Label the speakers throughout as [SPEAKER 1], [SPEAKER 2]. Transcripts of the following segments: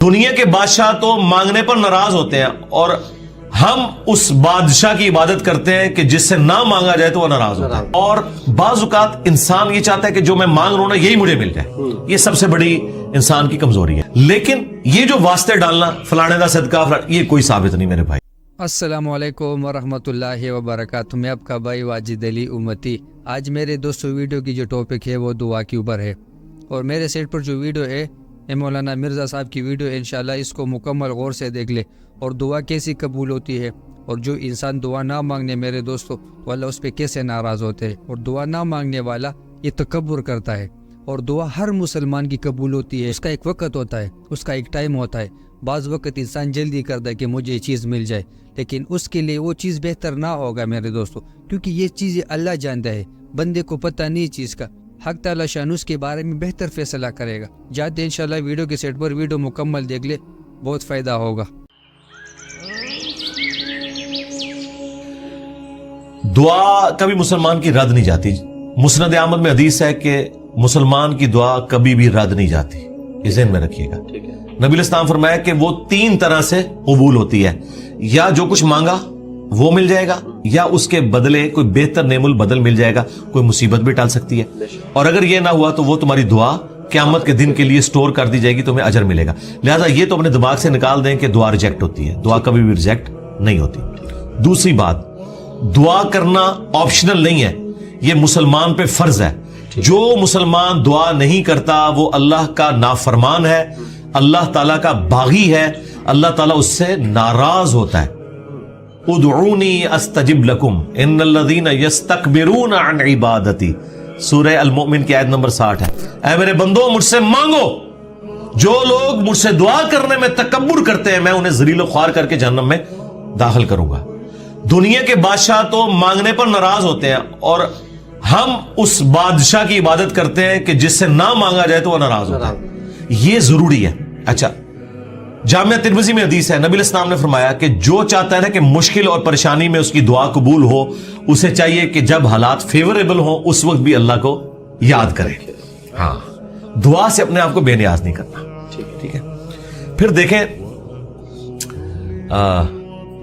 [SPEAKER 1] دنیا کے بادشاہ تو مانگنے پر ناراض ہوتے ہیں اور ہم اس بادشاہ کی عبادت کرتے ہیں کہ جس سے نہ مانگا جائے تو وہ ناراض ہوتا ہے. اور بعض اوقات انسان یہ چاہتا ہے کہ جو میں مانگ رہا ہوں نا یہی مجھے مل جائے. یہ سب سے بڑی انسان کی کمزوری ہے. لیکن یہ جو واسطے ڈالنا فلانے کا صدقہ یہ کوئی ثابت نہیں میرے بھائی.
[SPEAKER 2] السلام علیکم ورحمۃ اللہ وبرکاتہ. میں آپ کا بھائی واجد علی امتی. آج میرے دوستوں ویڈیو کی جو ٹاپک ہے وہ دعا کے اوپر ہے. اور میرے سیٹ پر جو ویڈیو ہے مولانا مرزا صاحب کی ویڈیو ہے. انشاءاللہ اس کو مکمل غور سے دیکھ لے اور دعا کیسی قبول ہوتی ہے. اور جو انسان دعا نہ مانگنے میرے دوستوں تو اللہ اس پہ کیسے ناراض ہوتے ہیں. اور دعا نہ مانگنے والا یہ تکبر کرتا ہے. اور دعا ہر مسلمان کی قبول ہوتی ہے. اس کا ایک وقت ہوتا ہے, اس کا ایک ٹائم ہوتا ہے. بعض وقت انسان جلدی کرتا ہے کہ مجھے یہ چیز مل جائے, لیکن اس کے لیے وہ چیز بہتر نہ ہوگا میرے دوستوں, کیونکہ یہ چیز اللہ جانتا ہے, بندے کو پتہ نہیں چیز کا. حق تعالی شان اس کے بارے میں بہتر فیصلہ کرے گا. جاتے انشاءاللہ ویڈیو کے سیٹ پر ویڈیو مکمل دیکھ لے, بہت فائدہ ہوگا.
[SPEAKER 1] دعا کبھی مسلمان کی رد نہیں جاتی. مسند احمد میں حدیث ہے کہ مسلمان کی دعا کبھی بھی رد نہیں جاتی. یہ ذہن میں رکھیے گا. نبی علیہ السلام فرمایا کہ وہ 3 طرح سے قبول ہوتی ہے. یا جو کچھ مانگا وہ مل جائے گا, یا اس کے بدلے کوئی بہتر نعم البدل مل جائے گا, کوئی مصیبت بھی ٹال سکتی ہے. اور اگر یہ نہ ہوا تو وہ تمہاری دعا قیامت کے دن کے لیے سٹور کر دی جائے گی, تمہیں اجر ملے گا. لہذا یہ تو اپنے دماغ سے نکال دیں کہ دعا ریجیکٹ ہوتی ہے. دعا کبھی بھی ریجیکٹ نہیں ہوتی. دوسری بات, دعا کرنا آپشنل نہیں ہے, یہ مسلمان پہ فرض ہے. جو مسلمان دعا نہیں کرتا وہ اللہ کا نافرمان ہے, اللہ تعالیٰ کا باغی ہے, اللہ تعالیٰ اس سے ناراض ہوتا ہے. ادعونی استجب لکم ان الذین یستکبرون عن عبادتی, سورہ المؤمن کی آیت نمبر 60 ہے. اے میرے بندو مجھ سے مانگو. جو لوگ مجھ سے دعا کرنے میں تکبر کرتے ہیں میں انہیں ذلیل و خوار کر کے جہنم میں داخل کروں گا. دنیا کے بادشاہ تو مانگنے پر ناراض ہوتے ہیں اور ہم اس بادشاہ کی عبادت کرتے ہیں کہ جس سے نہ مانگا جائے تو وہ ناراض ہوتا ہے. یہ ضروری ہے. اچھا, جامعہ ترمذی میں حدیث ہے, نبی علیہ السلام نے فرمایا کہ جو چاہتا ہے نا کہ مشکل اور پریشانی میں اس کی دعا قبول ہو, اسے چاہیے کہ جب حالات فیوریبل ہوں اس وقت بھی اللہ کو یاد کرے. ہاں, دعا سے اپنے آپ کو بے نیاز نہیں کرنا. ٹھیک ہے. پھر دیکھیں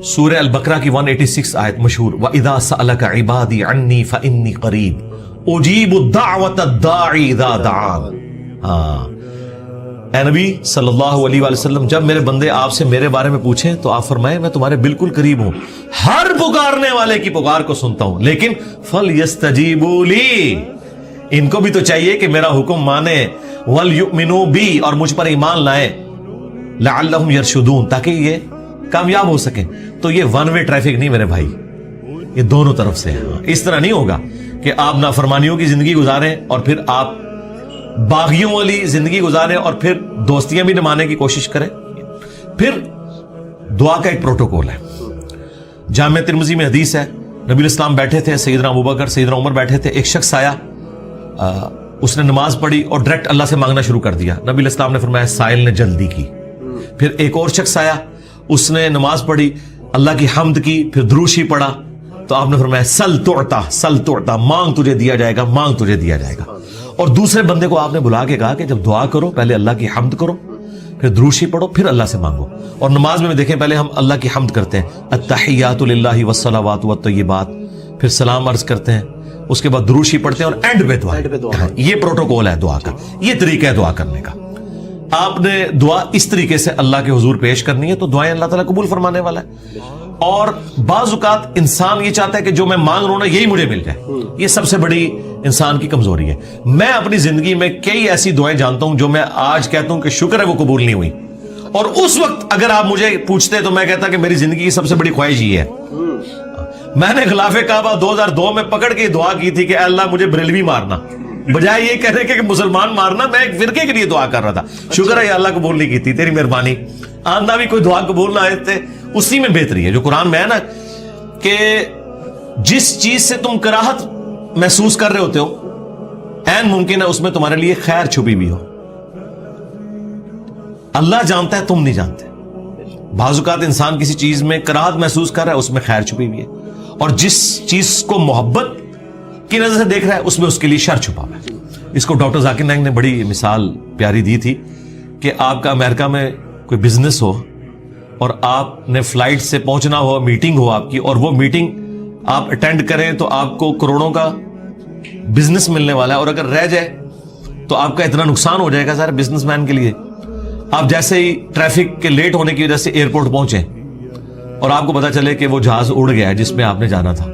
[SPEAKER 1] سورہ البقرہ کی 186 آیت مشہور, وَإِذَا سَأَلَكَ عِبَادِي عَنِّي فَإِنِّي قَرِيبٌ أُجِيبُ الدَّعْوَةَ الدَّاعِ إِذَا دَعَانِ. ہاں, اے نبی صلی اللہ علیہ وآلہ وسلم, جب میرے بندے آپ سے میرے بارے میں پوچھیں تو آپ فرمائیں میں تمہارے بالکل قریب ہوں, ہر پکارنے والے کی پکار کو سنتا ہوں, لیکن فَلْيَسْتَجِيبُوا لِي, ان کو بھی تو چاہیے کہ میرا حکم مانے, وَلْيُؤْمِنُوا بِي, اور مجھ پر ایمان لائیں, لَعَلَّهُمْ يَرْشُدُونَ, تاکہ یہ کامیاب ہو سکیں. تو یہ ون وے ٹریفک نہیں میرے بھائی, یہ دونوں طرف سے ہے. اس طرح نہیں ہوگا کہ آپ نافرمانیوں کی زندگی گزاریں اور پھر آپ باغیوں والی زندگی گزاریں اور پھر دوستیاں بھی نمانے کی کوشش کریں. پھر دعا کا ایک پروٹوکول ہے. جامعہ ترمذی میں حدیث ہے, نبی علیہ السلام بیٹھے تھے, سیدنا ابوبکر سیدنا عمر بیٹھے تھے, ایک شخص آیا, اس نے نماز پڑھی اور ڈائریکٹ اللہ سے مانگنا شروع کر دیا. نبی علیہ السلام نے فرمایا سائل نے جلدی کی. پھر ایک اور شخص آیا, اس نے نماز پڑھی, اللہ کی حمد کی, پھر دروشی پڑھا, تو آپ نے فرمایا سل تعطا, سل تعطا, مانگ تجھے دیا جائے گا, مانگ تجھے دیا جائے گا. اور دوسرے بندے کو آپ نے بلا کے کہا کہ جب دعا کرو پہلے اللہ کی حمد کرو, پھر دروشی پڑھو, پھر اللہ سے مانگو. اور نماز میں دیکھیں پہلے ہم اللہ کی حمد کرتے ہیں, التحیات للہ والصلوات والطیبات, پھر سلام عرض کرتے ہیں, اس کے بعد دروشی پڑھتے ہیں اور اینڈ پہ دعا. یہ پروٹوکول ہے دعا کا, یہ طریقہ ہے دعا کرنے کا. آپ نے دعا اس طریقے سے اللہ کے حضور پیش کرنی ہے تو دعائیں اللہ تعالیٰ قبول فرمانے والا ہے. اور بعض اوقات انسان یہ چاہتا ہے کہ جو میں مانگ رہا ہوں نا یہی مجھے مل جائے. یہ سب سے بڑی انسان کی کمزوری ہے. میں اپنی زندگی میں کئی ایسی دعائیں جانتا ہوں جو میں آج کہتا ہوں کہ شکر ہے وہ قبول نہیں ہوئی, اور اس وقت اگر آپ مجھے پوچھتے تو میں کہتا کہ میری زندگی کی سب سے بڑی خواہش یہ ہے. میں نے خلاف کعبہ 2002 میں پکڑ کے دعا کی تھی کہ اے اللہ مجھے بریلوی مارنا, بجائے یہ کہنے کے کہ مسلمان مارنا. میں ایک فرقے کے لیے دعا کر رہا تھا. شکر ہے یہ اللہ قبول نہیں کی تھی, تیری مہربانی. آندہ بھی کوئی دعا قبول نہ آئے تھے, اسی میں بہتری ہے جو قرآن میں ہے نا کہ جس چیز سے تم کراہت محسوس کر رہے ہوتے ہو عین ممکن ہے اس میں تمہارے لیے خیر چھپی بھی ہو. اللہ جانتا ہے, تم نہیں جانتے. بعض اوقات انسان کسی چیز میں کراہت محسوس کر رہا ہے, اس میں خیر چھپی ہوئی ہے, اور جس چیز کو محبت کی نظر سے دیکھ رہا ہے اس میں اس کے لیے شر چھپا ہوا ہے. اس کو ڈاکٹر ذاکر نائک نے بڑی مثال پیاری دی تھی کہ آپ کا امریکہ میں کوئی بزنس ہو اور آپ نے فلائٹ سے پہنچنا ہو, میٹنگ ہو آپ کی, اور وہ میٹنگ آپ اٹینڈ کریں تو آپ کو کروڑوں کا بزنس ملنے والا ہے, اور اگر رہ جائے تو آپ کا اتنا نقصان ہو جائے گا سارے بزنس مین کے لیے. آپ جیسے ہی ٹریفک کے لیٹ ہونے کی وجہ سے ایئرپورٹ پہنچے اور آپ کو پتا چلے کہ وہ جہاز اڑ گیا ہے جس میں آپ نے جانا تھا,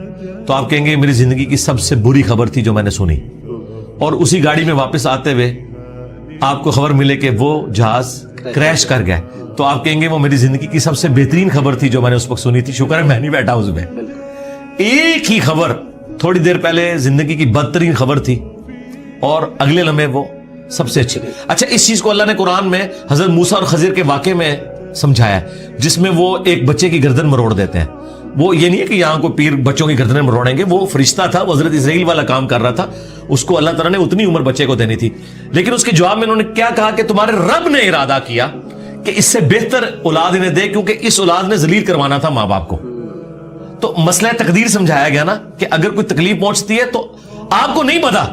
[SPEAKER 1] تو آپ کہیں گے میری زندگی کی سب سے بری خبر تھی جو میں نے سنی. اور اسی گاڑی میں واپس آتے ہوئے آپ کو خبر ملے کہ وہ جہاز کریش کر گیا, تو آپ کہیں گے وہ میری زندگی کی سب سے بہترین خبر تھی جو میں نے اس وقت سنی تھی, شکر ہے میں نہیں بیٹھا اس میں. ایک ہی خبر تھوڑی دیر پہلے زندگی کی بدترین خبر تھی اور اگلے لمحے وہ سب سے اچھی. اچھا, اس چیز کو اللہ نے قرآن میں حضرت موسیٰ اور خضر کے واقعے میں سمجھایا ہے, جس میں وہ ایک بچے کی گردن مروڑ دیتے ہیں. وہ یہ نہیں ہے کہ یہاں کو پیر بچوں کی گردنیں مروڑیں گے, وہ فرشتہ تھا, وہ حضرت اسرائیل والا کام کر رہا تھا, اس کو اللہ تعالیٰ نے اتنی عمر بچے کو دینی تھی. لیکن اس کے جواب میں انہوں نے کیا کہا کہ تمہارے رب نے ارادہ کیا کہ اس سے بہتر اولاد انہیں دے, کیونکہ اس اولاد نے ذلیل کروانا تھا ماں باپ کو. تو مسئلہ تقدیر سمجھایا گیا نا, کہ اگر کوئی تکلیف پہنچتی ہے تو آپ کو نہیں پتا.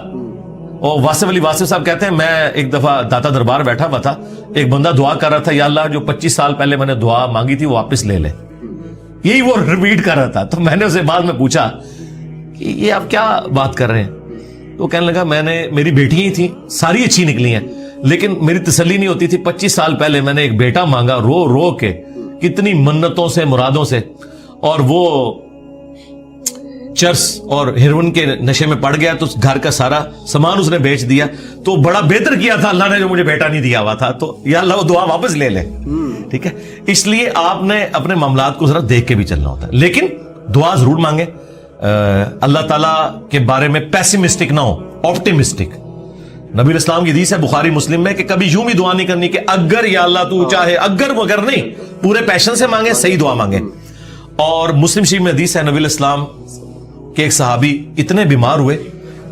[SPEAKER 1] اور واصف علی واصف صاحب کہتے ہیں, میں ایک دفعہ داتا دربار بیٹھا ہوا تھا, ایک بندہ دعا کر رہا تھا, یا اللہ جو 25 سال پہلے میں نے دعا مانگی تھی وہ واپس لے لے. یہی وہ ریپیٹ کر رہا تھا. تو میں نے اسے بعد میں پوچھا کہ یہ آپ کیا بات کر رہے ہیں؟ تو کہنے لگا میری بیٹیاں ہی تھیں, ساری اچھی نکلی ہیں, لیکن میری تسلی نہیں ہوتی تھی. 25 سال پہلے میں نے ایک بیٹا مانگا رو رو کے, کتنی منتوں سے مرادوں سے, اور وہ چرس اور ہیروئن کے نشے میں پڑ گیا, تو گھر کا سارا سامان اس نے بیچ دیا. تو بڑا بہتر کیا تھا اللہ نے جو مجھے بیٹا نہیں دیا ہوا تھا, تو یا اللہ وہ دعا واپس لے لے. ٹھیک ہے, اس لیے آپ نے اپنے معاملات کو ذرا دیکھ کے بھی چلنا ہوتا ہے, لیکن دعا ضرور مانگے. اللہ تعالیٰ کے بارے میں پیسیمسٹک نہ ہو, آپٹیمسٹک. نبی اسلام کی حدیث ہے بخاری مسلم میں کہ کبھی یوں بھی دعا نہیں کرنی کہ اگر یا اللہ تو چاہے, اگر مگر نہیں, پورے پیشن سے مانگے, صحیح دعا مانگے. اور مسلم شریف میں حدیث ہے نبی اسلام کہ ایک صحابی اتنے بیمار ہوئے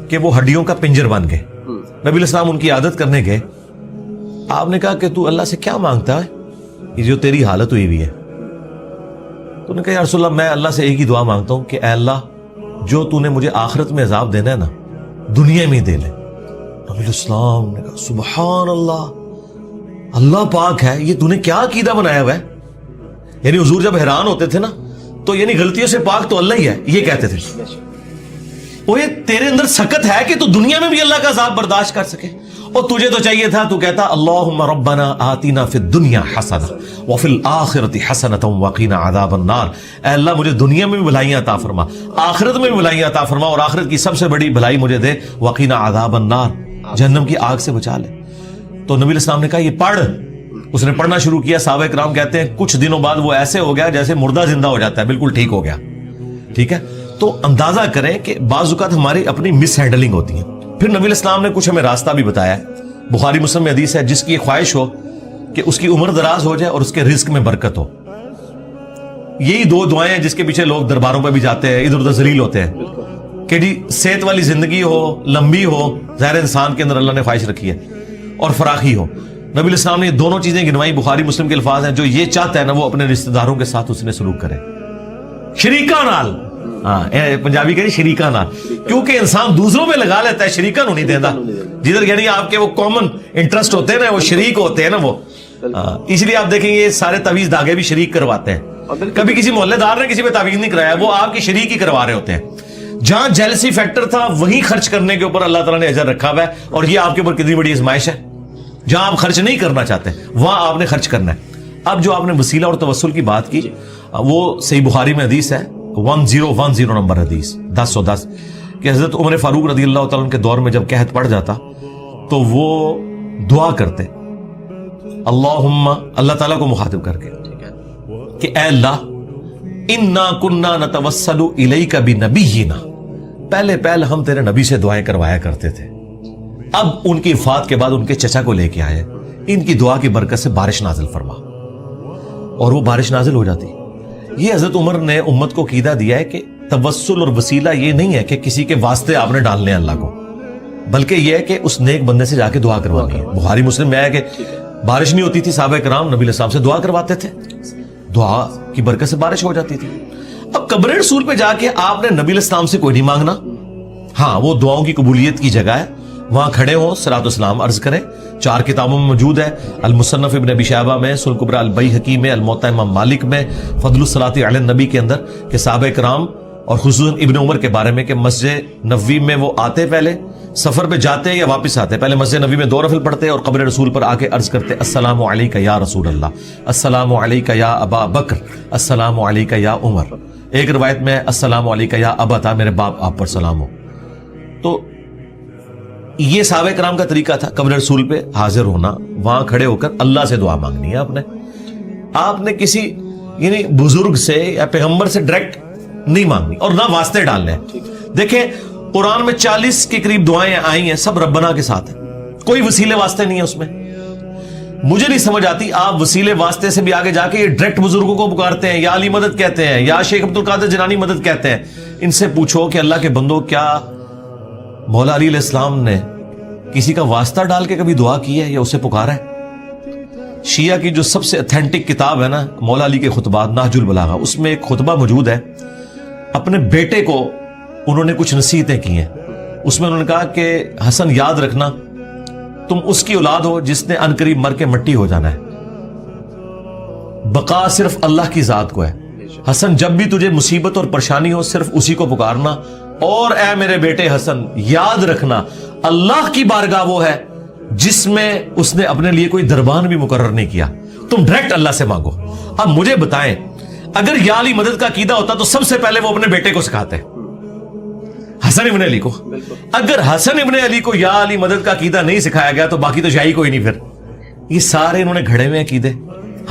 [SPEAKER 1] کہ وہ ہڈیوں کا پنجر بن گئے. نبی اسلام ان کی عادت کرنے گئے. آپ نے کہا کہ تو اللہ سے کیا مانگتا ہے یہ جو تیری حالت ہوئی ہوئی ہے؟ تو نے کہا یا رسول اللہ, میں اللہ سے ایک ہی دعا مانگتا ہوں کہ اے اللہ جو تو نے مجھے آخرت میں عذاب دینا ہے نا, دنیا میں ہی دے لے. نبی اسلام نے کہا سبحان اللہ, اللہ پاک ہے, یہ تو نے کیا عقیدہ بنایا ہوا ہے. یعنی حضور جب حیران ہوتے تھے نا, تو یعنی غلطیوں سے پاک تو اللہ ہی ہے, یہ کہتے تھے. وہ یہ تیرے اندر سکت ہے کہ تو دنیا میں بھی اللہ کا عذاب برداشت کر سکے, اور تجھے تو چاہیے تھا تو کہتا اللہم ربنا آتنا فی الدنیا حسنہ وفی الآخرۃ حسنۃ وقنا عذاب النار. اے اللہ مجھے دنیا میں بھی بھلائیاں عطا فرما, آخرت میں بھی بھلائیاں عطا فرما, اور آخرت کی سب سے بڑی بھلائی مجھے دے, وقنا عذاب النار, جہنم کی آگ سے بچا لے. تو نبی الاسلام نے کہا یہ پڑھ. اس نے پڑھنا شروع کیا. صحابہ کرام کہتے ہیں کچھ دنوں بعد وہ ایسے ہو گیا جیسے مردہ زندہ ہو جاتا ہے, بالکل ٹھیک ہو گیا. ٹھیک ہے, تو اندازہ کریں کہ بعض اوقات ہماری اپنی مس ہینڈلنگ ہوتی ہے. پھر نبی الاسلام نے کچھ ہمیں راستہ بھی بتایا ہے. بخاری مسلم میں حدیث ہے جس کی یہ خواہش ہو کہ اس کی عمر دراز ہو جائے اور اس کے رزق میں برکت ہو. یہی دو دعائیں ہیں جس کے پیچھے لوگ درباروں پہ بھی جاتے ہیں, ادھر ادھر ذلیل ہوتے ہیں کہ جی صحت والی زندگی ہو, لمبی ہو, ظاہر انسان کے اندر اللہ نے خواہش رکھی ہے, اور فراخی ہو. نبی الاسلام نے یہ دونوں چیزیں گنوائی. بخاری مسلم کے الفاظ ہیں جو یہ چاہتا ہے نا وہ اپنے رشتہ داروں کے ساتھ اس نے سلوک کرے, شریکا نال. پنجابی کہتے شریکا نال, کیونکہ انسان دوسروں پہ لگا لیتا ہے, شریکا نہیں دیتا. جدھر یعنی آپ کے وہ کامن انٹرسٹ ہوتے ہیں نا, وہ شریک ہوتے ہیں نا وہ. اس لیے آپ دیکھیں یہ سارے تعویذ دھاگے بھی شریک کرواتے ہیں. کبھی کسی محلے دار نے کسی پہ تعویذ نہیں کرایا, وہ آپ کی شریک ہی کروا رہے ہوتے ہیں. جہاں جیلسی فیکٹر تھا وہیں خرچ کرنے کے اوپر اللہ تعالیٰ نے اجر رکھا ہوا ہے, اور یہ آپ کے اوپر کتنی بڑی آزمائش ہے. جہاں آپ خرچ نہیں کرنا چاہتے وہاں آپ نے خرچ کرنا ہے. اب جو آپ نے وسیلہ اور توسل کی بات کی, وہ صحیح بخاری میں حدیث ہے 1010 نمبر حدیث 1010 کہ حضرت عمر فاروق رضی اللہ تعالیٰ عنہ کے دور میں جب قحط پڑ جاتا تو وہ دعا کرتے اللہم, اللہ تعالیٰ کو مخاطب کر کے کہ اے اللہ انا کننا نتوسل الیک بنبینا, پہلے ہم تیرے نبی سے دعائیں کروایا کرتے تھے, اب ان کی وفات کے بعد ان کے چچا کو لے کے آئے, ان کی دعا کی برکت سے بارش نازل فرما. اور وہ بارش نازل ہو جاتی. یہ حضرت عمر نے امت کو عقیدہ دیا ہے کہ توسل اور وسیلہ یہ نہیں ہے کہ کسی کے واسطے آپ نے ڈالنے اللہ کو, بلکہ یہ ہے کہ اس نیک بندے سے جا کے دعا کروانی ہے. بخاری مسلم میں ہے کہ بارش نہیں ہوتی تھی, صحابہ کرام نبی الاسلام سے دعا کرواتے تھے, دعا کی برکت سے بارش ہو جاتی تھی. اب قبر رسول پہ جا کے آپ نے نبی الاسلام سے کوئی نہیں مانگنا. ہاں وہ دعاؤں کی قبولیت کی جگہ ہے, وہاں کھڑے ہوں صلاۃ والسلام عرض کریں. 4 کتابوں میں موجود ہے, المصنف ابن ابی شیبہ میں, سنن کبریٰ البیہقی میں, الموطأ امام مالک میں, فضل الصلاۃ علی النبی کے اندر, کہ صحابہ کرام اور خصوصاً ابن عمر کے بارے میں کہ مسجد نبوی میں وہ آتے, پہلے سفر پہ جاتے یا واپس آتے, پہلے مسجد نبوی میں 2 نفل پڑھتے اور قبر رسول پر آ کے عرض کرتے السلام علیک یا رسول اللہ, السلام علیک یا ابا بکر, السلام علیک یا عمر. ایک روایت میں السلام علیک یا ابا, میرے باپ آپ پر سلام ہو. تو یہ صحابہ کرام کا طریقہ تھا قبر رسول پہ حاضر ہونا, وہاں کھڑے ہو کر اللہ سے دعا مانگنی ہے. آپ نے کسی یعنی بزرگ سے یا پیغمبر سے ڈائریکٹ نہیں مانگنی اور نہ واسطے ڈالنے. دیکھیں قرآن میں 40 کے قریب دعائیں آئی ہیں, سب ربنا کے ساتھ ہیں, کوئی وسیلے واسطے نہیں ہے اس میں. مجھے نہیں سمجھ آتی آپ وسیلے واسطے سے بھی آگے جا کے یہ ڈائریکٹ بزرگوں کو پکارتے ہیں, یا علی مدد کہتے ہیں, یا شیخ عبد القادر جیلانی مدد کہتے ہیں. ان سے پوچھو کہ اللہ کے بندو, کیا مولا علی علیہ السلام نے کسی کا واسطہ ڈال کے کبھی دعا کی ہے یا اسے پکارا ہے؟ شیعہ کی جو سب سے اتھینٹک کتاب ہے نا, مولا علی کے خطبات, نہج البلاغہ, اس میں ایک خطبہ موجود ہے. اپنے بیٹے کو انہوں نے کچھ نصیحتیں کی ہیں. اس میں انہوں نے کہا کہ حسن یاد رکھنا تم اس کی اولاد ہو جس نے عنقریب مر کے مٹی ہو جانا ہے, بقا صرف اللہ کی ذات کو ہے. حسن جب بھی تجھے مصیبت اور پریشانی ہو صرف اسی کو پکارنا, اور اے میرے بیٹے حسن یاد رکھنا اللہ کی بارگاہ وہ ہے جس میں اس نے اپنے لیے کوئی دربان بھی مقرر نہیں کیا. تم ڈائریکٹ اللہ سے مانگو. اب مجھے بتائیں اگر یا علی مدد کا عقیدہ ہوتا تو سب سے پہلے وہ اپنے بیٹے کو سکھاتے, حسن ابن علی کو. اگر حسن ابن علی کو یا علی مدد کا عقیدہ نہیں سکھایا گیا تو باقی تو شاہی کوئی نہیں. پھر یہ سارے انہوں نے گھڑے ہوئے عقیدے.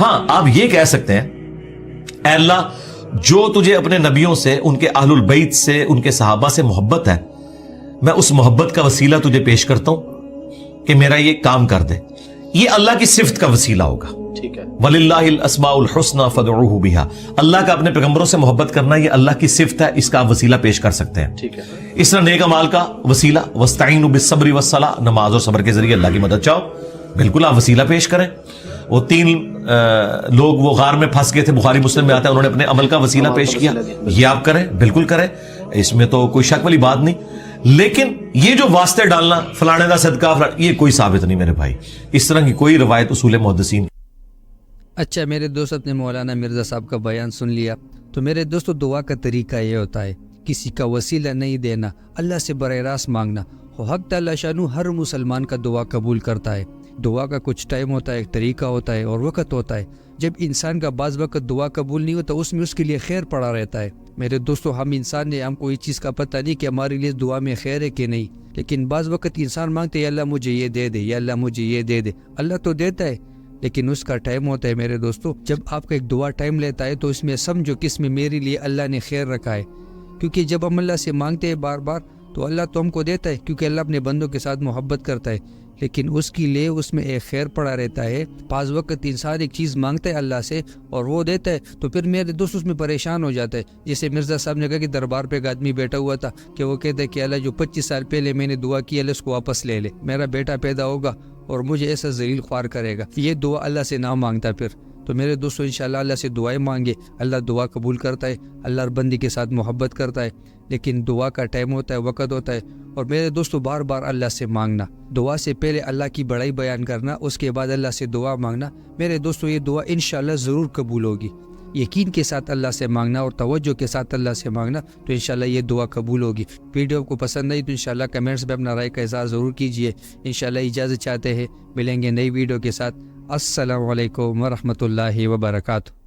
[SPEAKER 1] ہاں آپ یہ کہہ سکتے ہیں اے اللہ جو تجھے اپنے نبیوں سے, ان کے اہل البیت سے, ان کے صحابہ سے محبت ہے, میں اس محبت کا وسیلہ تجھے پیش کرتا ہوں کہ میرا یہ کام کر دے. یہ اللہ کی صفت کا وسیلہ ہوگا. ٹھیک ہے, وَلِلَّهِ الْأَسْمَاءُ الْحُسْنَى فَادْعُوهُ بِهَا. اللہ کا اپنے پیغمبروں سے محبت کرنا یہ اللہ کی صفت ہے, اس کا آپ وسیلہ پیش کر سکتے ہیں. ٹھیک ہے, اس طرح نیک اعمال کا وسیلہ وَاسْتَعِينُوا بِالصَّبْرِ وَالصَّلَاةِ, نماز اور صبر کے ذریعے اللہ کی مدد چاہو. بالکل آپ وسیلہ پیش کریں. وہ 3 لوگ وہ غار میں پھنس گئے تھے, بخاری مسلم میں آتا ہے, انہوں نے اپنے عمل کا وسیلہ پیش کیا. یہ آپ کریں, بالکل کریں, اس میں تو کوئی شک والی بات نہیں. لیکن یہ جو واسطے ڈالنا فلانے دا صدقہ یہ کوئی ثابت نہیں میرے بھائی. اس طرح کی کوئی روایت اصول محدثین.
[SPEAKER 2] اچھا میرے دوست, اپنے مولانا مرزا صاحب کا بیان سن لیا. تو میرے دوستو دعا کا طریقہ یہ ہوتا ہے, کسی کا وسیلہ نہیں دینا, اللہ سے براہ راست مانگنا. حق تعالی شانو ہر مسلمان کا دعا قبول کرتا ہے. دعا کا کچھ ٹائم ہوتا ہے, ایک طریقہ ہوتا ہے اور وقت ہوتا ہے. جب انسان کا بعض وقت دعا قبول نہیں ہوتا اس میں اس کے لیے خیر پڑا رہتا ہے. میرے دوستو ہم انسان نے, ہم کو اس چیز کا پتہ نہیں کہ ہمارے لیے دعا میں خیر ہے کہ نہیں, لیکن بعض وقت انسان مانگتے یا اللہ مجھے یہ دے دے, یا اللہ مجھے یہ دے دے. اللہ تو دیتا ہے لیکن اس کا ٹائم ہوتا ہے. میرے دوستو جب آپ کا ایک دعا ٹائم لیتا ہے تو اس میں سمجھو کہ اس میں میرے لیے اللہ نے خیر رکھا ہے. کیونکہ جب ہم اللہ سے مانگتے ہیں بار بار تو اللہ تو ہم کو دیتا ہے, کیونکہ اللہ اپنے بندوں کے ساتھ محبت کرتا ہے, لیکن اس کے لیے اس میں ایک خیر پڑا رہتا ہے. بعض وقت انسان ایک چیز مانگتا ہے اللہ سے اور وہ دیتا ہے تو پھر میرے دوست اس میں پریشان ہو جاتا ہے. جیسے مرزا صاحب نے کہا کہ دربار پہ ایک آدمی بیٹھا ہوا تھا کہ وہ کہتا ہے کہ اللہ جو 25 سال پہلے میں نے دعا کی اللہ اس کو واپس لے لے, میرا بیٹا پیدا ہوگا اور مجھے ایسا ذلیل خوار کرے گا. یہ دعا اللہ سے نہ مانگتا. پھر تو میرے دوستو انشاءاللہ اللہ سے دعائیں مانگے, اللہ دعا قبول کرتا ہے, اللہ ہر بندی کے ساتھ محبت کرتا ہے. لیکن دعا کا ٹائم ہوتا ہے, وقت ہوتا ہے. اور میرے دوستو بار بار اللہ سے مانگنا, دعا سے پہلے اللہ کی بڑائی بیان کرنا, اس کے بعد اللہ سے دعا مانگنا. میرے دوستو یہ دعا انشاءاللہ ضرور قبول ہوگی. یقین کے ساتھ اللہ سے مانگنا اور توجہ کے ساتھ اللہ سے مانگنا تو انشاءاللہ یہ دعا قبول ہوگی. ویڈیو کو پسند آئی تو انشاءاللہ کمنٹس میں اپنا رائے کا اظہار ضرور کیجئے. انشاءاللہ اجازت چاہتے ہیں, ملیں گے نئی ویڈیو کے ساتھ. السلام علیکم ورحمۃ اللہ وبرکاتہ.